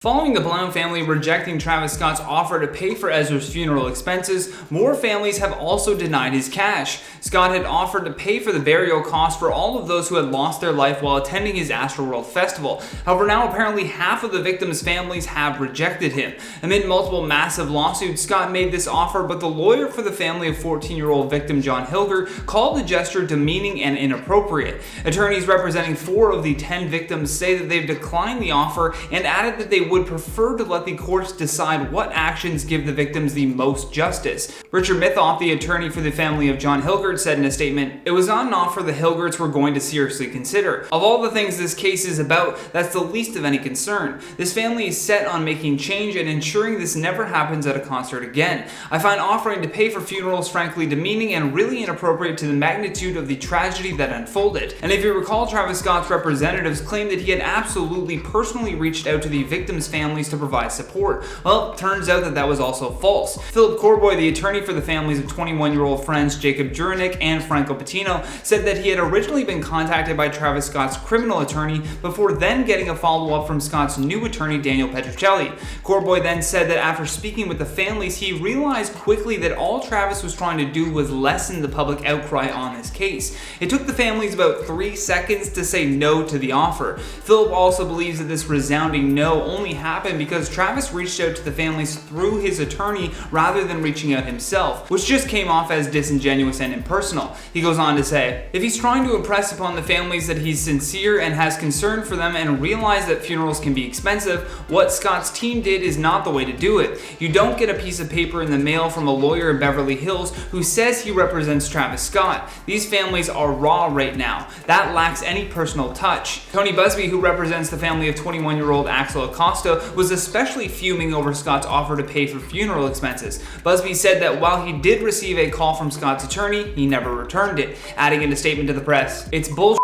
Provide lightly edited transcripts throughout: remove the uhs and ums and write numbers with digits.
Following the Blount family rejecting Travis Scott's offer to pay for Ezra's funeral expenses, more families have also denied his cash. Scott had offered to pay for the burial costs for all of those who had lost their life while attending his Astroworld festival. However, now apparently half of the victims' families have rejected him. Amid multiple massive lawsuits, Scott made this offer, but the lawyer for the family of 14-year-old victim John Hilgert called the gesture demeaning and inappropriate. Attorneys representing 4 of the 10 victims say that they've declined the offer and added that they would prefer to let the courts decide what actions give the victims the most justice. Richard Mithoff, the attorney for the family of John Hilgert, said in a statement, "It was not an offer the Hilgerts were going to seriously consider. Of all the things this case is about, that's the least of any concern. This family is set on making change and ensuring this never happens at a concert again. I find offering to pay for funerals frankly demeaning and really inappropriate to the magnitude of the tragedy that unfolded." And if you recall, Travis Scott's representatives claimed that he had absolutely personally reached out to the victims' families to provide support. Well, it turns out that that was also false. Philip Corboy, the attorney for the families of 21-year-old friends Jacob Jurenick and Franco Patino, said that he had originally been contacted by Travis Scott's criminal attorney before then getting a follow-up from Scott's new attorney Daniel Petruccelli. Corboy then said that after speaking with the families, he realized quickly that all Travis was trying to do was lessen the public outcry on his case. It took the families about 3 seconds to say no to the offer. Philip also believes that this resounding no only happened because Travis reached out to the families through his attorney rather than reaching out himself, which just came off as disingenuous and impersonal. He goes on to say, "If he's trying to impress upon the families that he's sincere and has concern for them and realize that funerals can be expensive, what Scott's team did is not the way to do it. You don't get a piece of paper in the mail from a lawyer in Beverly Hills who says he represents Travis Scott. These families are raw right now. That lacks any personal touch." Tony Busby, who represents the family of 21-year-old Axel Acosta, was especially fuming over Scott's offer to pay for funeral expenses. Busby said that while he did receive a call from Scott's attorney, he never returned it, adding in a statement to the press, "It's bullshit.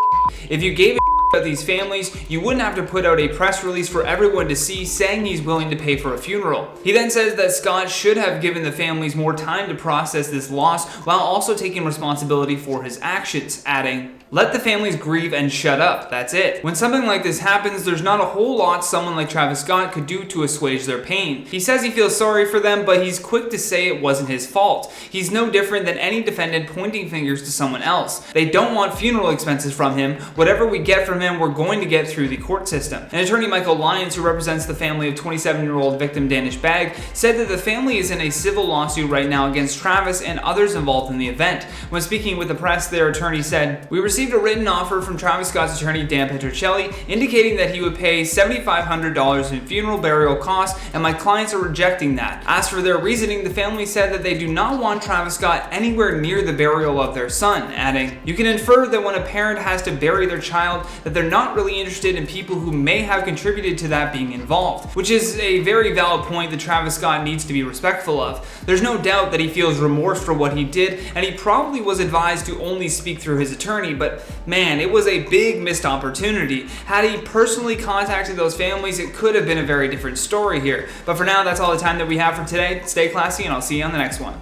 If you gave a about these families, you wouldn't have to put out a press release for everyone to see saying he's willing to pay for a funeral." He then says that Scott should have given the families more time to process this loss while also taking responsibility for his actions, adding, "Let the families grieve and shut up, that's it. When something like this happens, there's not a whole lot someone like Travis Scott could do to assuage their pain. He says he feels sorry for them, but he's quick to say it wasn't his fault. He's no different than any defendant pointing fingers to someone else. They don't want funeral expenses from him. Whatever we get from him, we're going to get through the court system." And attorney Michael Lyons, who represents the family of 27-year-old victim Danish Bag, said that the family is in a civil lawsuit right now against Travis and others involved in the event. When speaking with the press, their attorney said, "We received a written offer from Travis Scott's attorney Dan Petruccelli indicating that he would pay $7,500 in funeral burial costs, and my clients are rejecting that. As for their reasoning, the family said that they do not want Travis Scott anywhere near the burial of their son," adding, "You can infer that when a parent has to bury their child, that they're not really interested in people who may have contributed to that being involved," which is a very valid point that Travis Scott needs to be respectful of. There's no doubt that he feels remorse for what he did, and he probably was advised to only speak through his attorney, but man, it was a big missed opportunity. Had he personally contacted those families, it could have been a very different story here. But for now, that's all the time that we have for today. Stay classy, and I'll see you on the next one.